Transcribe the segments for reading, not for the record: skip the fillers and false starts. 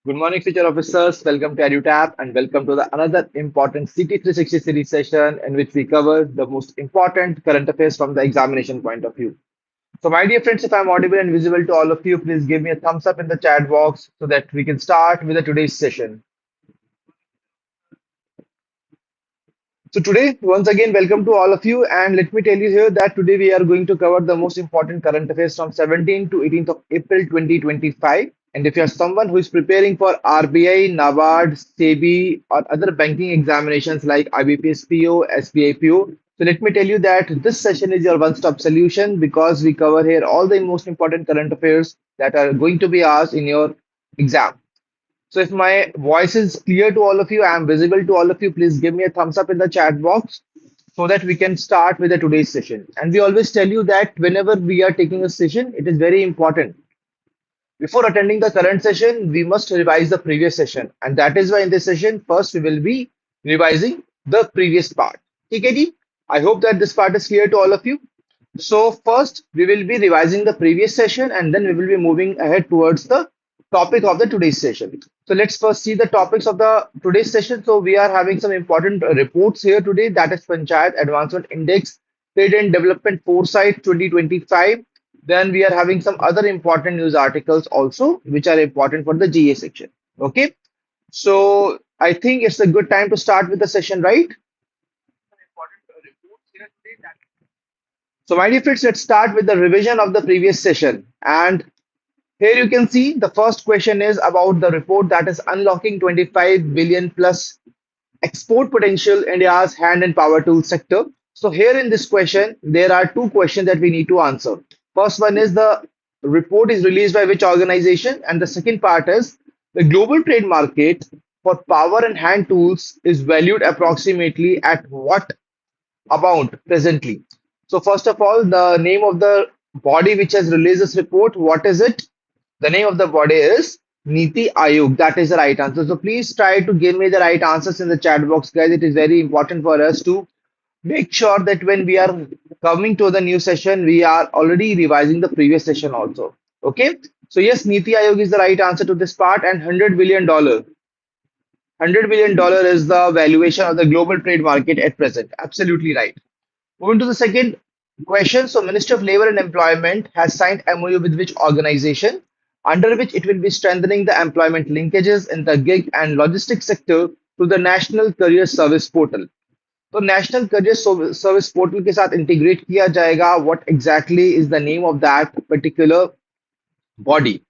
Good morning, future officers. Welcome to Edutap and welcome to the another important CT 360 series session in which we cover the most important current affairs from the examination point of view. So, my dear friends, if I'm audible and visible to all of you, please give me a thumbs up in the chat box so that we can start with the today's session. So today, once again, welcome to all of you. And let me tell you here that today we are going to cover the most important current affairs from 17th to 18th of April 2025. And if you are someone who is preparing for RBI, NABARD, SEBI, or other banking examinations like IBPS PO, SBI PO, so let me tell you that this session is your one-stop solution because we cover here all the most important current affairs that are going to be asked in your exam. So if my voice is clear to all of you, I am visible to all of you, please give me a thumbs up in the chat box so that we can start with the today's session. And we always tell you that whenever we are taking a session, it is very important. Before attending the current session, we must revise the previous session. And that is why in this session, first we will be revising the previous part. Okay, ji? I hope that this part is clear to all of you. So first we will be revising the previous session and then we will be moving ahead towards the topic of the today's session. So let's first see the topics of the today's session. So we are having some important reports here today. That is Panchayat Advancement Index, Trade and Development Foresight 2025. Then we are having some other important news articles also, which are important for the GA section. Okay. So I think it's a good time to start with the session, right? So my dear friends, let's start with the revision of the previous session. And here you can see the first question is about the report that is unlocking 25 billion plus export potential India's hand and power tool sector. So here in this question, there are two questions that we need to answer. First one is the report is released by which organization, and the second part is the global trade market for power and hand tools is valued approximately at what amount presently. So first of all, the name of the body which has released this report, what is it? The name of the body is Niti Ayog. That is the right answer. So please try to give me the right answers in the chat box, guys. It is very important for us to make sure that when we are coming to the new session, we are already revising the previous session also. Okay. So yes, Niti Ayog is the right answer to this part, and $100 billion. $100 billion is the valuation of the global trade market at present. Absolutely right. Moving to the second question. So, Ministry of Labor and Employment has signed MOU with which organization, under which it will be strengthening the employment linkages in the gig and logistics sector through the National Career Service Portal. तो national career service portal के साथ integrate किया जाएगा. What exactly is the name of that particular body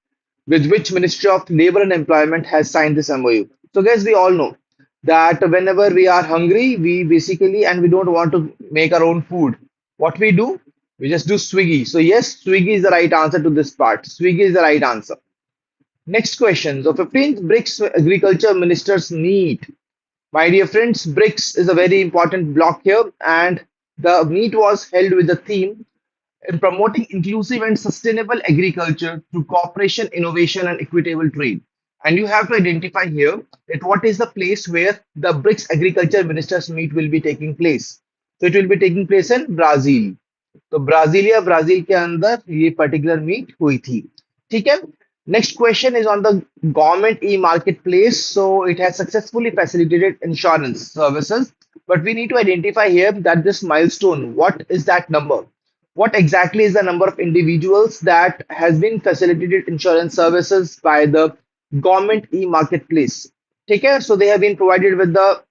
with which Ministry of Labor and Employment has signed this MOU? So, guys, we all know that whenever we are hungry, we basically and we don't want to make our own food. What we do? We just do Swiggy. So, yes, Swiggy is the right answer to this part. Swiggy is the right answer. Next question. So, 15th BRICS Agriculture Ministers meet. My dear friends, BRICS is a very important block here, and the meet was held with the theme in promoting inclusive and sustainable agriculture through cooperation, innovation, and equitable trade. And you have to identify here that what is the place where the BRICS agriculture ministers meet will be taking place. So it will be taking place in Brazil. तो Brasilia Brazil के अंदर ये particular meet हुई थी. ठीक है. Next question is on the government e-marketplace. So it has successfully facilitated insurance services, but we need to identify here that this milestone, what is that number? What exactly is the number of individuals that has been facilitated insurance services by the government e-marketplace? Okay, so they have been provided with the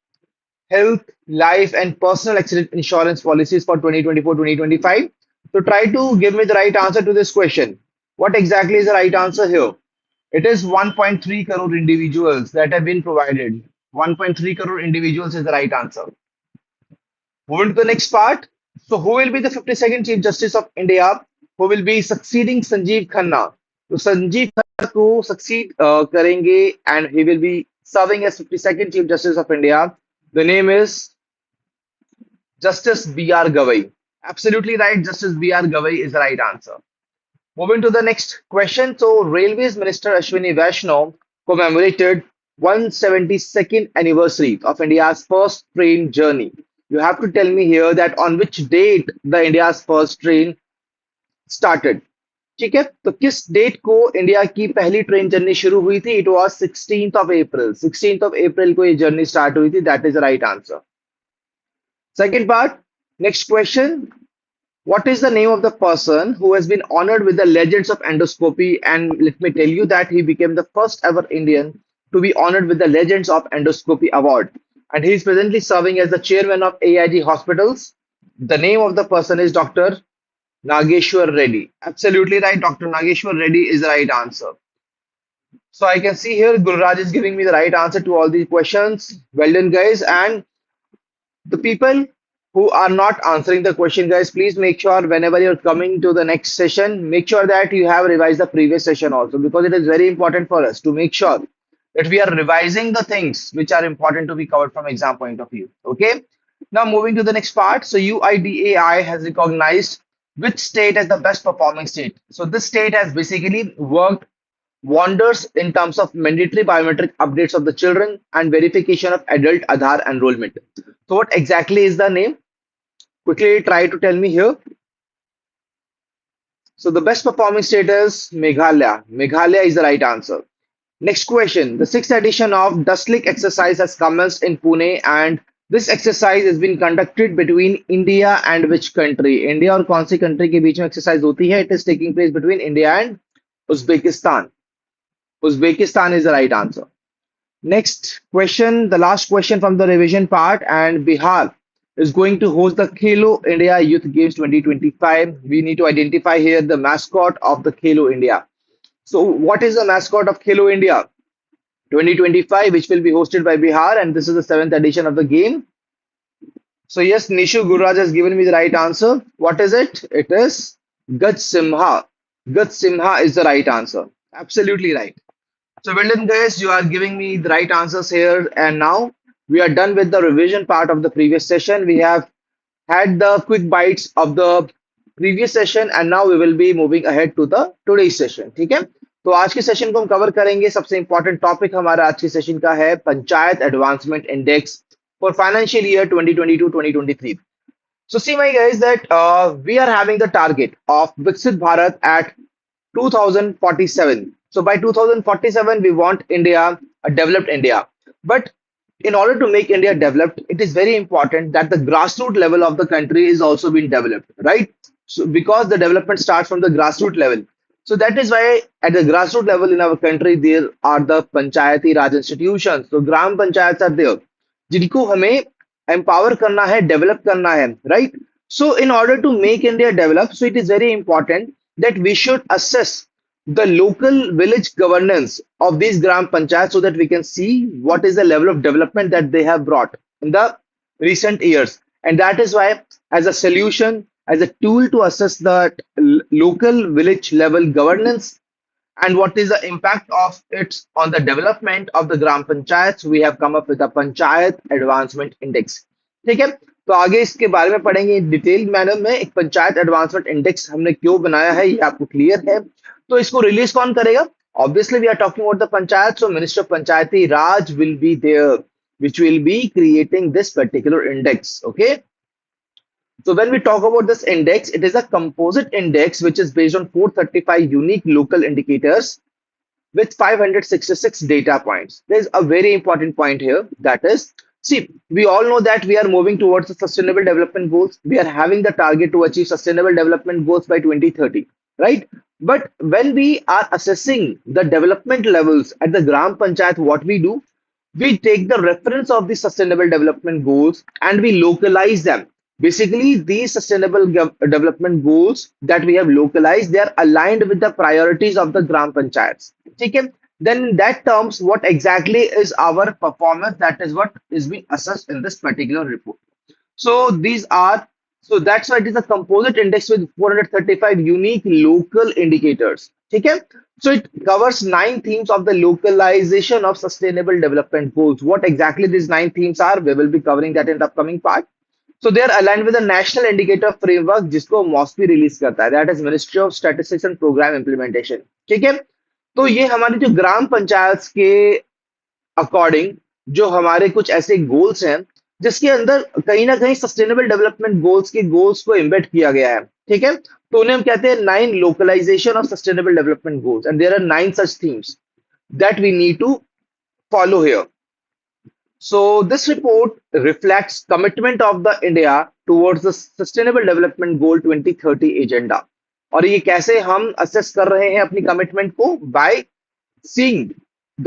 health, life, and personal accident insurance policies for 2024-2025. So try to give me the right answer to this question. What exactly is the right answer here? It is 1.3 crore individuals that have been provided. 1.3 crore individuals is the right answer. Moving to the next part. So, who will be the 52nd Chief Justice of India? Who will be succeeding Sanjeev Khanna? So, Sanjeev Khanna को succeed करेंगे and he will be serving as 52nd Chief Justice of India. The name is Justice B.R. Gavai. Absolutely right. Justice B.R. Gavai is the right answer. Moving to the next question. So, Railways Minister Ashwini Vaishnaw commemorated 172nd anniversary of India's first train journey. You have to tell me here that on which date the India's first train started. ठीक है, तो किस date को India की पहली train journey शुरू हुई थी? It was 16th of April। 16th of April को ये जर्नी स्टार्ट हुई थी। That is the right answer. Second part, next question, what is the name of the person who has been honored with the Legends of Endoscopy? And let me tell you that he became the first ever Indian to be honored with the Legends of Endoscopy award. And he is presently serving as the chairman of AIG hospitals. The name of the person is Dr. Nageshwar Reddy. Absolutely right. Dr. Nageshwar Reddy is the right answer. So I can see here Gururaj is giving me the right answer to all these questions. Well done, guys. And the people who are not answering the question, guys, please make sure whenever you're coming to the next session, make sure that you have revised the previous session also, because it is very important for us to make sure that we are revising the things which are important to be covered from exam point of view. Okay. Now moving to the next part. So UIDAI has recognized which state as the best performing state. So this state has basically worked wonders in terms of mandatory biometric updates of the children and verification of adult Aadhaar enrollment. So what exactly is the name? Quickly try to tell me here. So the best performing state is Meghalaya. Meghalaya is the right answer. Next question. The sixth edition of Dustlick exercise has commenced in Pune, and this exercise has been conducted between India and which country? India और कौन सी country के बीच में exercise होती है? It is taking place between India and Uzbekistan. Uzbekistan is the right answer. Next question, the last question from the revision part, and Bihar is going to host the Khelo India Youth Games 2025. We need to identify here the mascot of the Khelo India. So, what is the mascot of Khelo India 2025, which will be hosted by Bihar, and this is the seventh edition of the game? So, yes, Nishu Gururaj has given me the right answer. What is it? It is Gaj Simha. Gaj Simha is the right answer. Absolutely right. So well done, guys. You are giving me the right answers here. And now we are done with the revision part of the previous session. We have had the quick bites of the previous session, and now we will be moving ahead to the today's session. ठीक है? तो आज के session को हम cover करेंगे। सबसे important topic हमारा आज के सेशन का है panchayat advancement index for financial year 2022-2023. So see, my guys, that we are having the target of Viksit Bharat at 2047. So by 2047, we want India a developed India. But in order to make India developed, it is very important that the grassroots level of the country is also being developed, right? So because the development starts from the grassroots level. So that is why at the grassroots level in our country, there are the Panchayati Raj institutions. So Gram Panchayats are there, जिनको हमें empower करना है, develop करना है, right? So in order to make India develop, so it is very important that we should assess the local village governance of these Gram Panchayats so that we can see what is the level of development that they have brought in the recent years. And that is why, as a solution, as a tool to assess the local village level governance and what is the impact of it on the development of the Gram Panchayats, we have come up with a Panchayat Advancement Index. ठीक है, तो आगे इसके बारे में पढ़ेंगे detail manner में। एक पंचायत एडवांसमेंट इंडेक्स हमने क्यों बनाया है ये आपको क्लियर है। तो इसको रिलीज कौन करेगा? Obviously we are talking about the panchayat, so Minister of Panchayati Raj will be there, which will be creating this particular index. Okay, so when we talk about this index, it is a composite index which is based on 435 unique local indicators with 566 data points. There's a very important point here, that is, see, we all know that we are moving towards the sustainable development goals. We are having the target to achieve sustainable development goals by 2030, right? But when we are assessing the development levels at the Gram Panchayat, what we do, we take the reference of the sustainable development goals and we localize them. Basically, these sustainable development goals that we have localized, they are aligned with the priorities of the Gram Panchayats. Okay? Then in that terms, what exactly is our performance? That is what is being assessed in this particular report. So these are, so that's why it is a composite index with 435 unique local indicators. Okay? So it covers 9 themes of the localization of sustainable development goals. What exactly these 9 themes are, we will be covering that in the upcoming part. So they are aligned with the national indicator framework जिसको MOSPI release करता है, that is Ministry of Statistics and Program Implementation. ठीक है, तो ये हमारी जो ग्राम पंचायत के अकॉर्डिंग जो हमारे कुछ ऐसे गोल्स हैं जिसके अंदर कहीं ना कहीं सस्टेनेबल डेवलपमेंट गोल्स के गोल्स को एम्बेड किया गया है। ठीक है, तो उन्हें हम कहते हैं 9 localization of sustainable development goals, and there are 9 such themes that we need to follow here. So this report reflects commitment of the India towards the Sustainable Development Goal 2030 agenda. और ये कैसे हम assess कर रहे हैं अपनी commitment को by seeing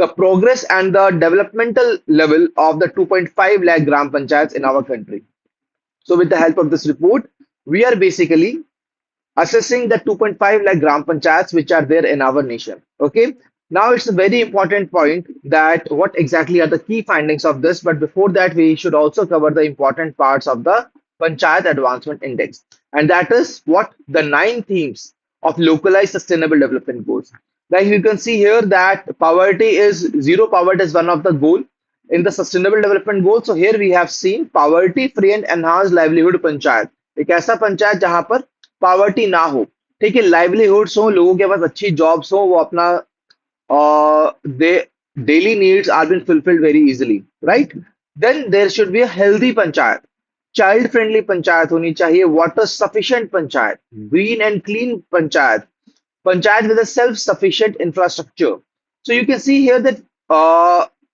the progress and the developmental level of the 2.5 lakh gram panchayats in our country. So with the help of this report, we are basically assessing the 2.5 lakh gram panchayats which are there in our nation. Okay. Now it's a very important point that what exactly are the key findings of this. But before that, we should also cover the important parts of the Panchayat Advancement Index. And that is what the 9 themes of localized sustainable development goals. Like you can see here that poverty is zero poverty is one of the goal in the sustainable development goal. So here we have seen poverty free and enhanced livelihood panchayat. एक ऐसा पंचायत जहां पर poverty ना हो, ठीक है, livelihoods हो, लोगों के पास अच्छी जॉब्स हो, वो अपना they daily needs are been fulfilled very easily, right. Then there should be a healthy panchayat, child friendly panchayat होनी चाहिए, water sufficient panchayat, green and clean panchayat, panchayat with a self-sufficient infrastructure. So you can see here that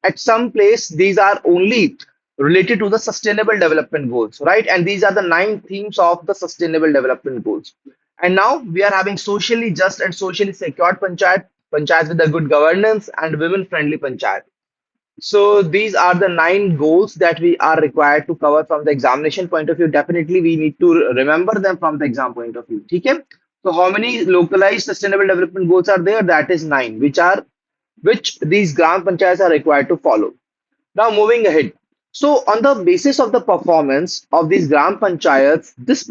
at some place these are only related to the sustainable development goals, right? And these are the 9 themes of the sustainable development goals. And now we are having socially just and socially secured panchayat, panchayat with a good governance, and women-friendly panchayat. So these are the 9 goals that we are required to cover from the examination point of view. Definitely, we need to remember them from the exam point of view. Okay? So how many localized sustainable development goals are there? That is 9, which these gram panchayats are required to follow. Now moving ahead. So on the basis of the performance of these gram panchayats, this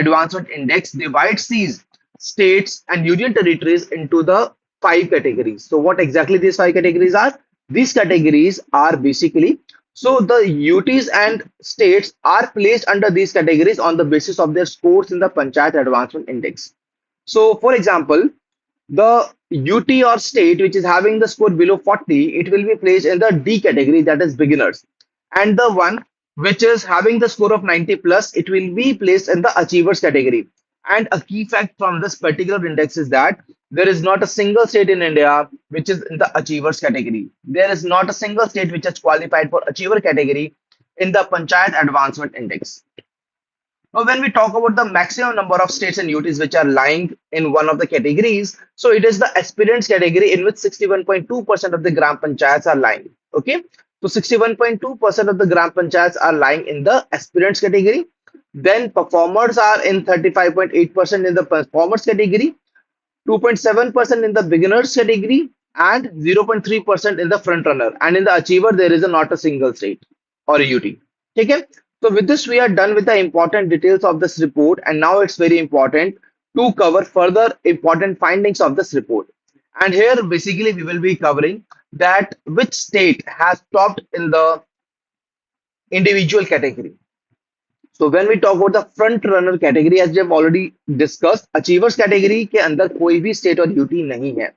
advancement index divides these states and union territories into the 5 categories. So what exactly these 5 categories are? These categories are basically, so the UTs and states are placed under these categories on the basis of their scores in the Panchayat Advancement Index. So for example, the UT or state which is having the score below 40, it will be placed in the D category, that is beginners. And the one which is having the score of 90 plus, it will be placed in the achievers category. And a key fact from this particular index is that there is not a single state in India which is in the achievers category. There is not a single state which has qualified for achiever category in the Panchayat Advancement Index. Now, when we talk about the maximum number of states and UTs which are lying in one of the categories, so it is the aspirants category in which 61.2% of the gram panchayats are lying. Okay, so 61.2% of the gram panchayats are lying in the aspirants category. Then performers are in 35.8% in the performers category, 2.7% in the beginners category, and 0.3% in the front runner. And in the achiever, there is not a single state or a UT. Okay. So with this, we are done with the important details of this report. And now it's very important to cover further important findings of this report. And here, basically, we will be covering that which state has topped in the individual category. So when we talk about the front runner category, as we have already discussed, achievers category के अंदर कोई भी state और UT नहीं है.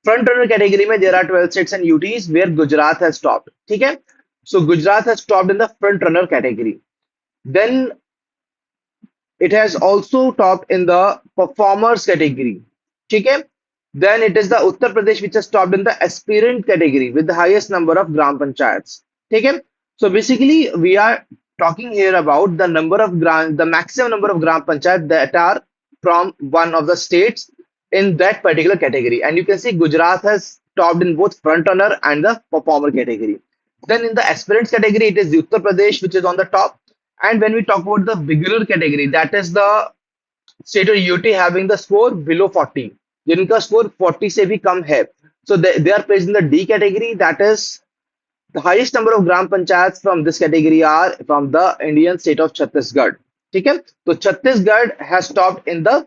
Front runner category में there are 12 states and UTs where Gujarat has topped. ठीक है? So Gujarat has topped in the front runner category. Then it has also topped in the performers category. ठीक है? Then it is the Uttar Pradesh which has topped in the aspirant category with the highest number of gram panchayats. ठीक है? So basically we are talking here about the number of the maximum number of gram panchayat that are from one of the states in that particular category. And you can see Gujarat has topped in both front runner and the performer category. Then in the aspirants category, it is Uttar Pradesh which is on the top. And when we talk about the beginner category, that is the state or UT having the score below 40. जिनका score 40 से भी कम है. So they are placed in the D category, that is the highest number of gram panchayats from this category are from the Indian state of Chhattisgarh. ठीक है? तो Chhattisgarh has topped in the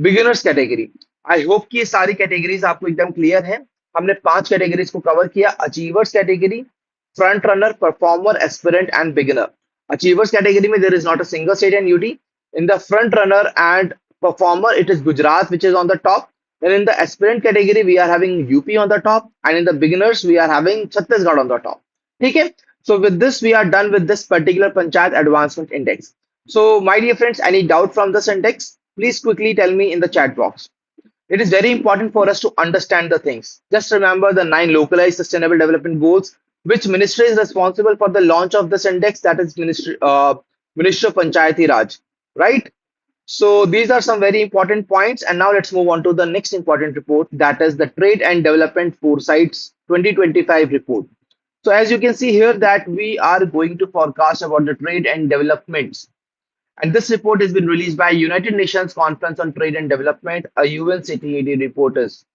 beginners category. I hope कि ये सारी categories आपको एकदम clear है. हमने 5 categories को cover किया: achievers category, front runner, performer, aspirant and beginner. Achievers category में there is not a single state and UT. In the front runner and performer, it is Gujarat which is on the top. Then in the aspirant category, we are having UP on the top, and in the beginners, we are having Chhattisgarh on the top. Okay. So with this, we are done with this particular Panchayat Advancement Index. So my dear friends, any doubt from this index? Please quickly tell me in the chat box. It is very important for us to understand the things. Just remember the 9 localized sustainable development goals, which ministry is responsible for the launch of this index, that is Ministry of Panchayati Raj, right? So these are some very important points. And now let's move on to the next important report, that is the Trade and Development Foresights 2025 report. So as you can see here that we are going to forecast about the trade and developments. And this report has been released by United Nations Conference on Trade and Development, a UNCTAD report is.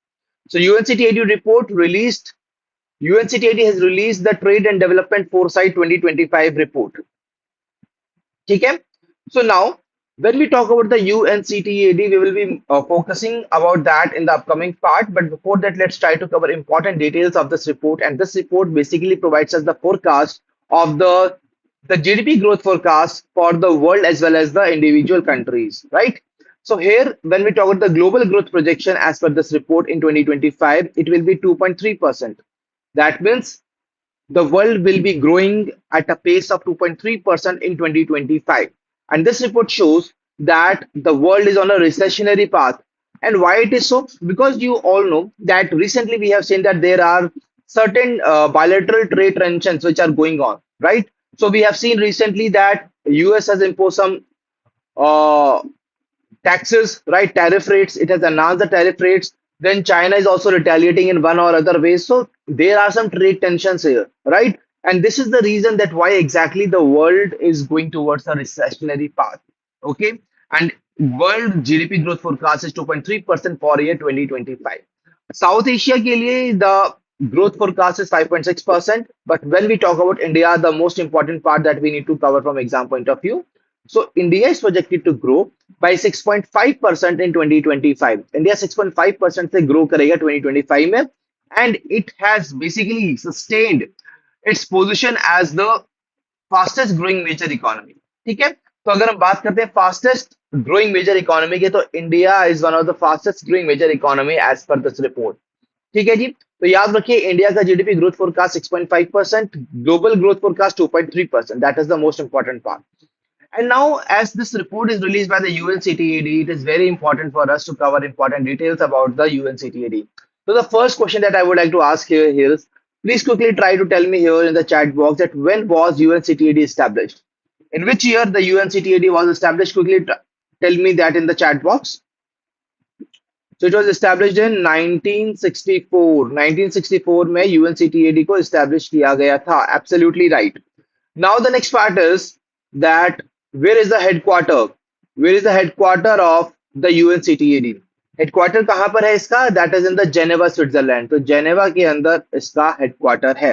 So UNCTAD report released, UNCTAD has released the Trade and Development Foresight 2025 report. Okay. So now, when we talk about the UNCTAD, we will be focusing about that in the upcoming part. But before that, let's try to cover important details of this report. And this report basically provides us the forecast of the GDP growth forecast for the world as well as the individual countries, right? So here, when we talk about the global growth projection as per this report in 2025, it will be 2.3%. That means the world will be growing at a pace of 2.3% in 2025. And this report shows that the world is on a recessionary path. And why it is so? Because you all know that recently we have seen that there are certain bilateral trade tensions which are going on, right? So we have seen recently that US has imposed some uh, taxes, right? Tariff rates. It has announced the tariff rates. Then China is also retaliating in one or other way. So there are some trade tensions here, right? And this is the reason that why exactly the world is going towards a recessionary path. Okay. And world GDP growth forecast is 2.3% for year 2025. South Asia के लिए the growth forecast is 5.6%. But when we talk about India, the most important part that we need to cover from exam point of view. So India is projected to grow by 6.5% in 2025. India 6.5% से grow करेगा 2025 में, and it has basically sustained its position as the fastest growing major economy. ठीक है, तो अगर हम बात करते हैं फास्टेस्ट ग्रोइंग मेजर इकोनॉमी के, तो India is one of the fastest growing major economy as per this report. ठीक है जी, तो याद रखिए इंडिया का GDP growth forecast 6.5%, global growth forecast 2.3%. That is the most important part. And now, as this report is released by the UNCTAD, it is very important for us to cover important details about the UNCTAD. So the first question that I would like to ask here is, please quickly try to tell me here in the chat box that when was UNCTAD established? In which year the UNCTAD was established? Quickly tell me that in the chat box. So it was established in 1964. 1964 में UNCTAD को establish किया गया था. Absolutely right. Now the next part is that where is the headquarter? Where is the headquarter of the UNCTAD? Headquarter कहां पर है इसका? That is in the Geneva Switzerland. तो जेनेवा के अंदर इसका हेडक्वार्टर है.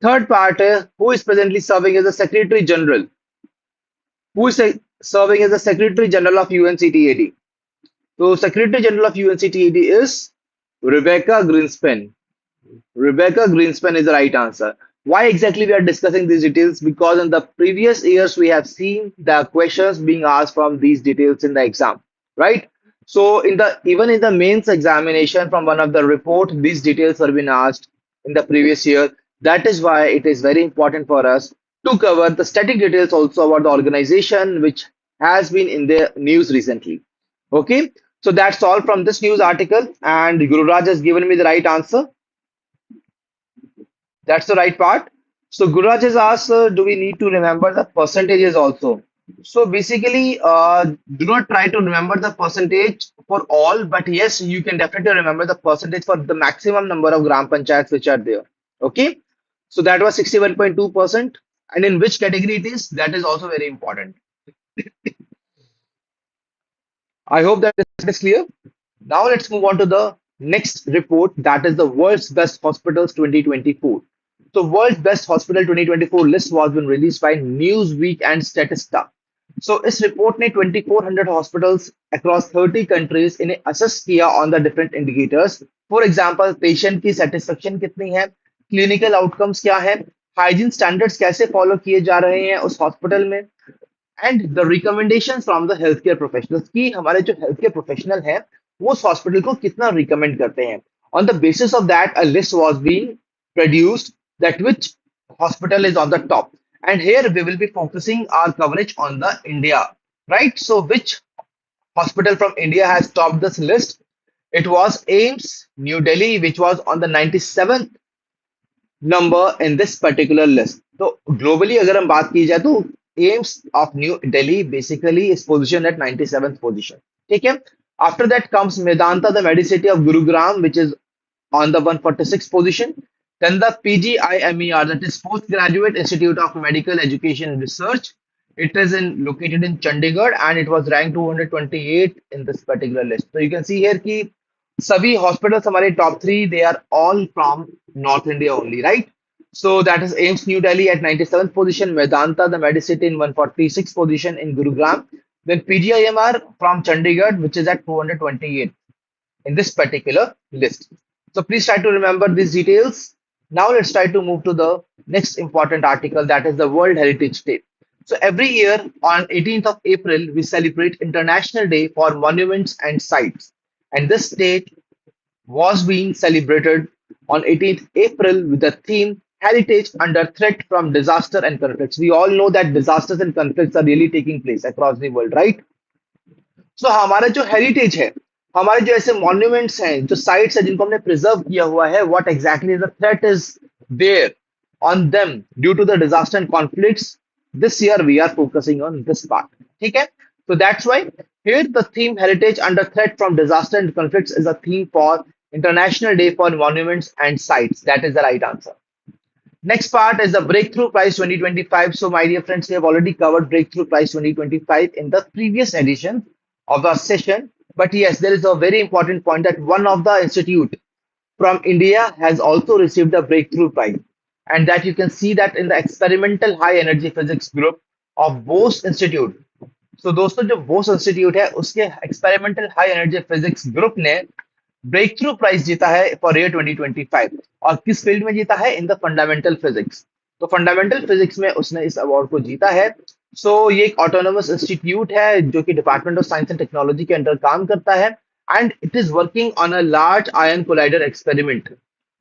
थर्ड पार्ट है, who is presently serving as the secretary general? Who is serving as the secretary general of UNCTAD? तो secretary general of UNCTAD is Rebecca Greenspan. Rebecca Greenspan is the right answer. Why exactly we are discussing these details? Because in the previous years we have seen the questions being asked from these details in the exam, right? So in the even in the mains examination from one of the report, these details were being asked in the previous year. That is why it is very important for us to cover the static details also about the organization which has been in the news recently. Okay, so that's all from this news article, and Gururaj has given me the right answer. That's the right part. So Gururaj has asked, do we need to remember the percentages also? So basically, do not try to remember the percentage for all, but yes, you can definitely remember the percentage for the maximum number of gram panchayats which are there. Okay, so that was 61.2%, and in which category it is, that is also very important. I hope that is clear. Now let's move on to the next report, that is the World's Best Hospitals 2024. So World's Best Hospital 2024 list was been released by Newsweek and Statista. So इस report ने 2400 hospitals across 30 countries इन्हें assess किया on the different indicators. For example, patient की satisfaction कितनी है, clinical outcomes क्या है, hygiene standards कैसे follow किए जा रहे हैं उस hospital में, and the recommendation from the health care professionals की हमारे जो हेल्थ केयर प्रोफेशनल हैं वो उस हॉस्पिटल को कितना रिकमेंड करते हैं. On the basis of that a list was being produced that which hospital is on the top, and here we will be focusing our coverage on the India, right? So which hospital from India has topped this list. It was AIMS New Delhi, which was on the 97th number in this particular list. So globally अगर हम बात की जाए तो AIMS of New Delhi basically is positioned at 97th position. ठीक है? After that comes Medanta, the Medicity of Gurugram, which is on the 146th position. Then the PGIMER, that is Postgraduate Institute of Medical Education and Research. It is located in Chandigarh and it was ranked 228 in this particular list. So you can see here कि सभी hospitals हमारे top three they are all from north India only right so that is AIMS New Delhi at 97th position, Medanta the Medicity in 146th position in Gurugram, then PGIMR from Chandigarh which is at 228 in this particular list. So please try to remember these details. Now let's try to move to the next important article, that is the World Heritage Day. So every year on 18th of April we celebrate International Day for Monuments and Sites, and this date was being celebrated on 18th April with the theme Heritage Under Threat from Disaster and Conflicts. We all know that disasters and conflicts are really taking place across the world, right? So हमारा जो heritage है, हमारे जो ऐसे monuments हैं, जो sites हैं जिनको हमने प्रिजर्व किया हुआ है, what exactly the threat is there on them due to the disaster and conflicts, this year we are focusing on this part. ठीक है, so that's why here the theme heritage under threat from disaster and conflicts is a theme for International Day for Monuments and Sites. That is the right answer. Next part is the Breakthrough Prize 2025. So, my dear friends, we have already covered Breakthrough Prize 2025 in the previous edition of the session. But yes, there is a very important point that one of the institute from India has also received a Breakthrough Prize. And that you can see that in the Experimental High Energy Physics group of Bose Institute. So, दोस्तों जो Bose institute है उसके experimental high energy physics group ने break through prize जीता है for year 2025. और किस field में जीता है? In the fundamental physics. तो फंडामेंटल फिजिक्स में उसने इस अवार्ड को जीता है. सो ये एक ऑटोनोमस इंस्टीट्यूट है जो कि department of science and technology के अंडर काम करता है and it is working on a large ion collider experiment.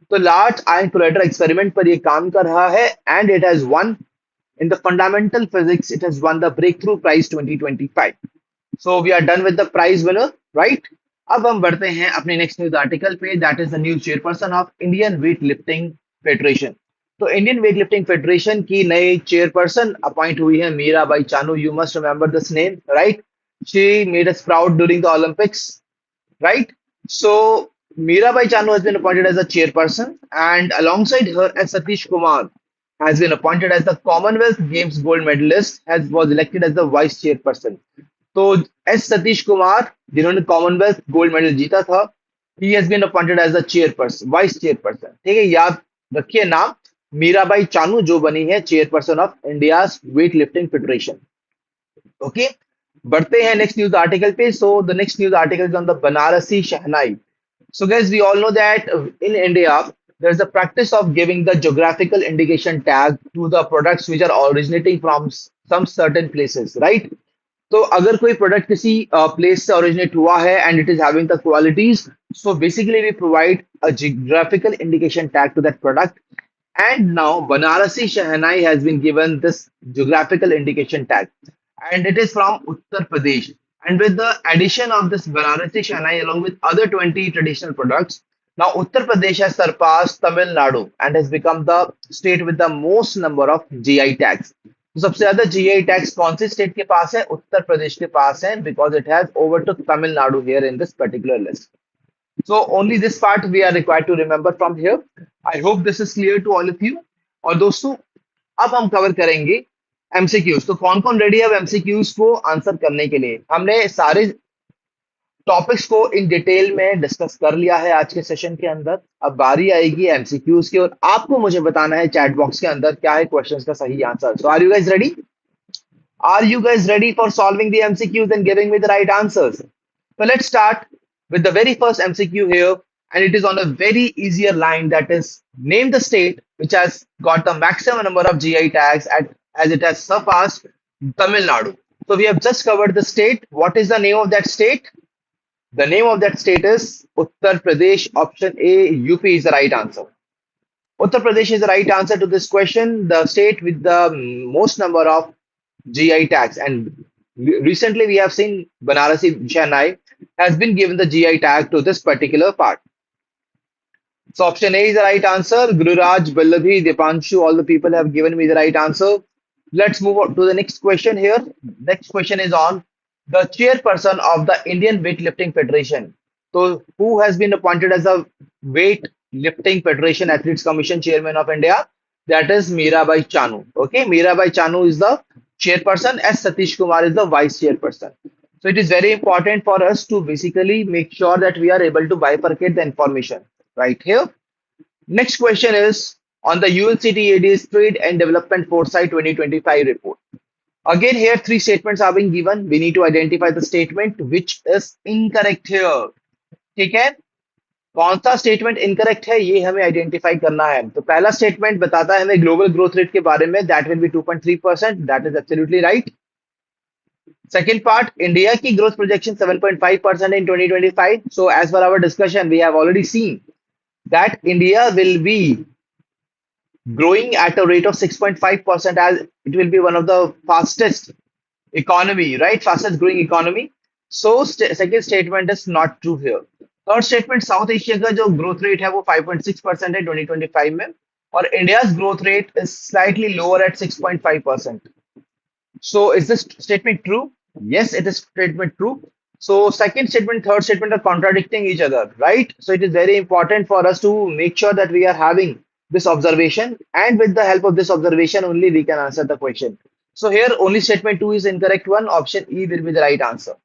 तो लार्ज आयन कोलाइडर एक्सपेरिमेंट पर ये काम कर रहा है and it has one in the fundamental physics, it has won the Breakthrough Prize 2025. So we are done with the prize winner, right? अब हम बढ़ते हैं अपने नेक्स्ट न्यूज आर्टिकल पे, that is the new chairperson of Indian weight lifting federation. तो Indian weight lifting federation की नई chairperson appoint हुई है Mirabai Chanu. You must remember this name, right? She made us proud during the Olympics, right? So Mirabai Chanu has been appointed as a chairperson, and alongside her, as Satish Kumar has been appointed as the Commonwealth Games gold medalist, has was elected as the vice chairperson. तो S Satish Kumar जिन्होंने Commonwealth gold medal जीता था, he has been appointed as the chairperson, vice chairperson. ठीक है, याद रखिए नाम, मीराबाई चानू जो बनी है chairperson of India weight lifting federation. Okay, बढ़ते हैं नेक्स्ट न्यूज आर्टिकल पे. So the next news article is on the Banarasi shehnai. So guys, we all know that in India, there is a practice of giving the geographical indication tag to the products which are originating from some certain places, right? तो अगर कोई product किसी place से originate हुआ है and it is having the qualities, so basically we provide a geographical indication tag to that product. And now Banarasi Shahnai has been given this geographical indication tag, and it is from Uttar Pradesh. And with the addition of this Banarasi Shahnai along with other 20 traditional products, now Uttar Pradesh has surpassed Tamil Nadu and has become the state with the most number of GI tags. तो सबसे ज्यादा GI tags कौन सी state के पास है? उत्तर प्रदेश के पास है, because it has overtook Tamil Nadu here in this particular list. So only this part we are required to remember from here. I hope this is clear to all of you. और दोस्तों अब हम cover करेंगे MCQs. तो कौन कौन ready है अब एमसीक्यूज को आंसर करने के लिए? हमने सारे टॉपिक्स को इन डिटेल में डिस्कस कर लिया है आज के सेशन के अंदर. अब बारी आएगी एमसीक्यूज की और आपको मुझे बताना है चैट बॉक्स के अंदर क्या है क्वेश्चंस का सही answer. So are you guys ready? Are you guys ready for solving the MCQs and giving me the right answers? So let's start with the very first MCQ here, and it is on a very easier line, that is, name the state which has got the maximum number of GI tags as it has surpassed Tamil Nadu. So we have just covered the state. What is the name of that state? The name of that state is Uttar Pradesh. Option A, UP is the right answer. Uttar Pradesh is the right answer to this question, the state with the most number of GI tags. And Recently, we have seen Banarasi Chennai has been given the GI tag to this particular part. So option A is the right answer. Gururaj, Ballavi, Dipanshu, all the people have given me the right answer. Let's move on to the next question here. Next question is on the chairperson of the Indian Weightlifting Federation. So who has been appointed as the Weightlifting Federation Athletes Commission Chairman of India? That is Mirabai Chanu. Okay, Mirabai Chanu is the chairperson, as Satish Kumar is the vice chairperson. So it is very important for us to basically make sure that we are able to bifurcate the information right here. Next question is on the UNCTAD's Trade and Development Foresight 2025 report. Again, here three statements are being given. We need to identify the statement which is incorrect here. ठीक है, कौन सा statement incorrect है ये हमें identify करना है. तो पहला स्टेटमेंट बताता है हमें ग्लोबल ग्रोथ रेट के बारे में, that will be 2.3%. That is absolutely right. Second part, India की growth projection 7.5% in 2025. So as per our discussion, we have already seen that India will be growing at a rate of 6.5% as it will be one of the fastest economy, right? Fastest growing economy. So second statement is not true here. Third statement, South Asia का जो growth rate है वो 5.6% है 2025 में, और India's growth rate is slightly lower at 6.5%. So is this statement true? Yes, it is statement true. So second statement, third statement are contradicting each other, right? So it is very important for us to make sure that we are having this observation, and with the help of this observation only we can answer the question. So here only statement 2 is incorrect one. Option E will be the right answer.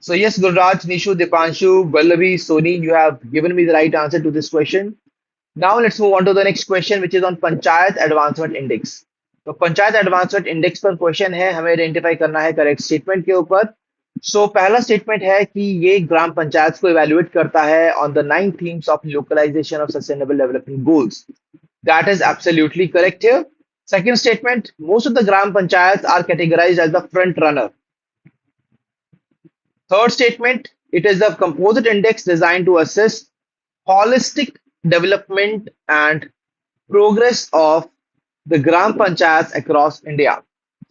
So yes, Gurraj, Nishu, Dipanshu, Ballavi, Soni, you have given me the right answer to this question. Now let's move on to the next question, which is on Panchayat Advancement Index. तो panchayat advancement index पर question है, हमें identify करना है correct statement के ऊपर. सो पहला statement है कि ये ग्राम पंचायत को इवेल्युएट करता है on the 9 themes of localization of sustainable development goals. That is absolutely correct here. Second statement, most of the gram panchayat are categorized as the front runner. Third statement, it is a composite index designed to assess holistic development and progress of the Gram Panchayats across India.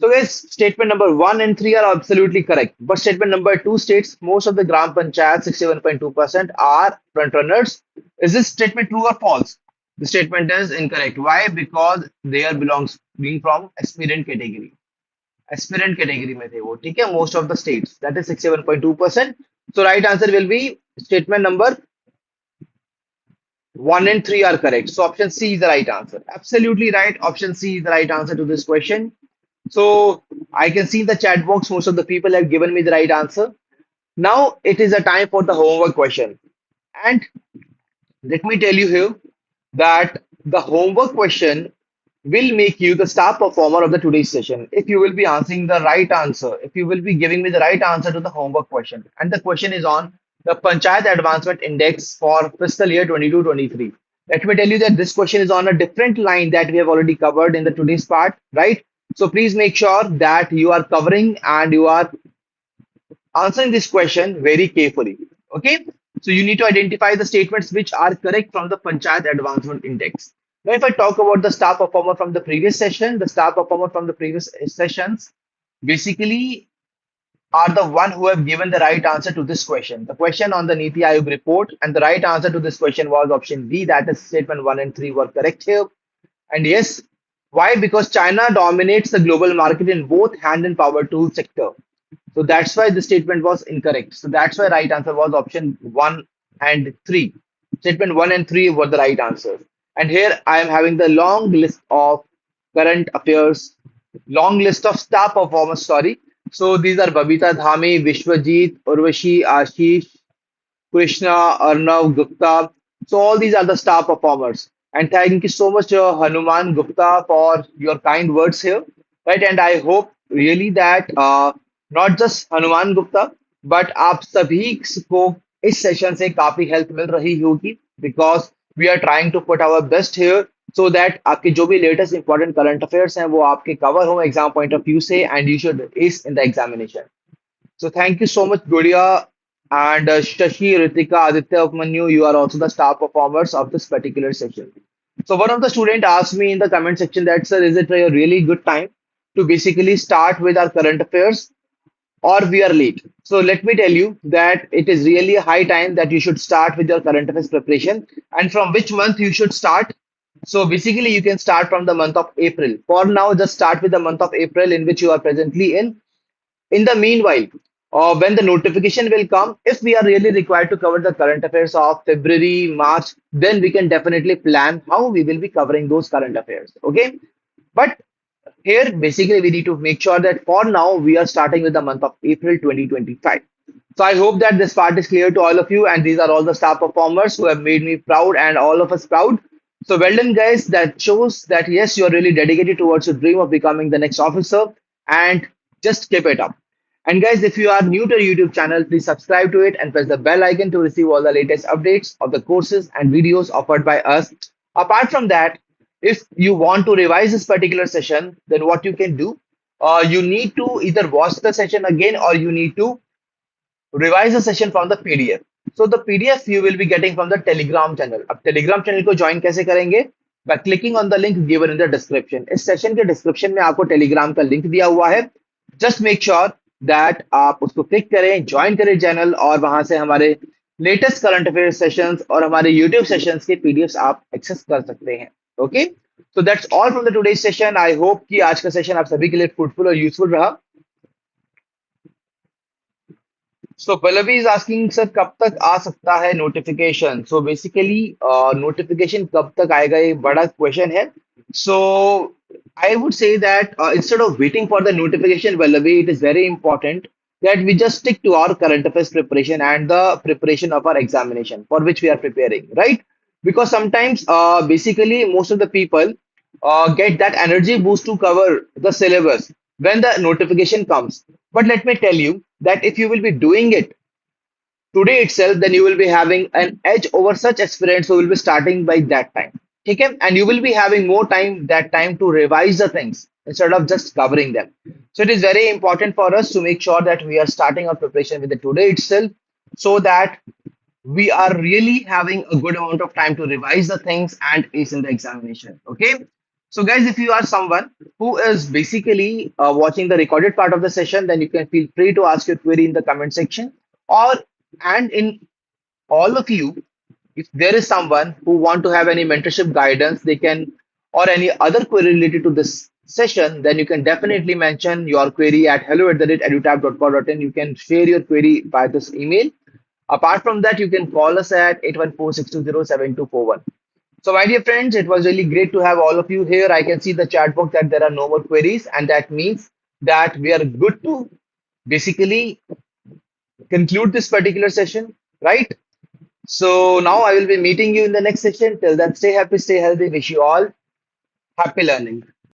So guys, statement number 1 and 3 are absolutely correct. But statement number 2 states most of the Gram Panchayats, 61.2%, are front runners. Is this statement true or false? The statement is incorrect. Why? Because they are belongs being from aspirant category. Aspirant category में थे वो, ठीक है, most of the states, that is 61.2%. So right answer will be statement number 1 and 3 are correct. So option C is the right answer. Absolutely right. Option C is the right answer to this question. So I can see in the chat box most of the people have given me the right answer. Now it is a time for the homework question. And let me tell you here that the homework question will make you the star performer of the today's session if you will be answering the right answer, if you will be giving me the right answer to the homework question. And the question is on the Panchayat Advancement Index for fiscal year 22-23. Let me tell you that this question is on a different line that we have already covered in the today's part, right? So please make sure that you are covering and you are answering this question very carefully. Okay, so you need to identify the statements which are correct from the Panchayat Advancement Index. Now, if I talk about the star performer from the previous session, the star performer from the previous sessions basically are the one who have given the right answer to this question. The question on the Niti Aayog report, and the right answer to this question was option B, that is statement 1 and 3 were correct here. And yes, why? Because China dominates the global market in both hand and power tool sector. So that's why the statement was incorrect. So that's why right answer was option 1 and 3. Statement 1 and 3 were the right answers. And here I am having the long list of current affairs, long list of star performers, sorry. So these are Babita Dhami, Vishwajit, Urvashi, Ashish, Krishna, Arnav, Gupta. So all these are the star performers. And thank you so much, Hanuman Gupta, for your kind words here. Right, and I hope really that not just Hanuman Gupta, but आप सभी को इस session से काफी help मिल रही होगी, because we are trying to put our best here so that आपके जो भी लेटेस्ट इंपॉर्टेंट करंट अफेयर्स हैं वो आपके कवर हो एग्जाम पॉइंट ऑफ व्यू से, and you should ace in the examination. So thank you so much, Guria and Shashi, Ritika, Aditya, Upmanyu. You are also the star performers of this particular section. So one of the student asked me in the comment section that, sir, is it a really good time to basically start with our current affairs? or we are late. So let me tell you that it is really a high time that you should start with your current affairs preparation. And from which month you should start? So basically, you can start from the month of April. For now, just start with the month of April in which you are presently in. In the meanwhile, when the notification will come, if we are really required to cover the current affairs of February, March, then we can definitely plan how we will be covering those current affairs. Okay. But here, basically, we need to make sure that for now, we are starting with the month of April 2025. So I hope that this part is clear to all of you, and these are all the star performers who have made me proud and all of us proud. So well done, guys. That shows that yes, you are really dedicated towards your dream of becoming the next officer, and just keep it up. And guys, if you are new to our YouTube channel, please subscribe to it and press the bell icon to receive all the latest updates of the courses and videos offered by us. Apart from that, if you want to revise this particular session, then what you can do, you need to either watch the session again or you need to revise the session from the PDF. So the PDF you will be getting from the Telegram channel. अब Telegram channel को join कैसे करेंगे? By clicking on the link given in the description. इस session के description में आपको Telegram का link दिया हुआ है. Just make sure that आप उसको click करें, join करें channel और वहां से हमारे latest current affairs sessions और हमारे YouTube sessions के PDFs आप access कर सकते हैं. Okay? So that's all from the today's session. I hope कि आज का session आप सभी के लिए fruitful और useful रहा. So Pallavi is asking sir कब तक आ सकता है notification? So basically notification कब तक आएगा ये बड़ा question है. So I would say that instead of waiting for the notification, Pallavi, it is very important that we just stick to our current affairs preparation and the preparation of our examination for which we are preparing, right? Because sometimes basically most of the people get that energy boost to cover the syllabus when the notification comes. But let me tell you that if you will be doing it today itself, then you will be having an edge over such aspirants who will be starting by that time. Okay? And you will be having more time that time to revise the things instead of just covering them. So it is very important for us to make sure that we are starting our preparation with the today itself so that we are really having a good amount of time to revise the things and ace in the examination. Okay. So, guys, if you are someone who is basically watching the recorded part of the session, then you can feel free to ask your query in the comment section. Or, and in all of you, if there is someone who want to have any mentorship guidance, they can, or any other query related to this session, then you can definitely mention your query at hello@edutap.co.in. You can share your query by this email. Apart from that, you can call us at 814-620-7241. So, my dear friends, it was really great to have all of you here. I can see the chat box that there are no more queries, and that means that we are good to basically conclude this particular session, right? So, now I will be meeting you in the next session. Till then, stay happy, stay healthy. Wish you all happy learning.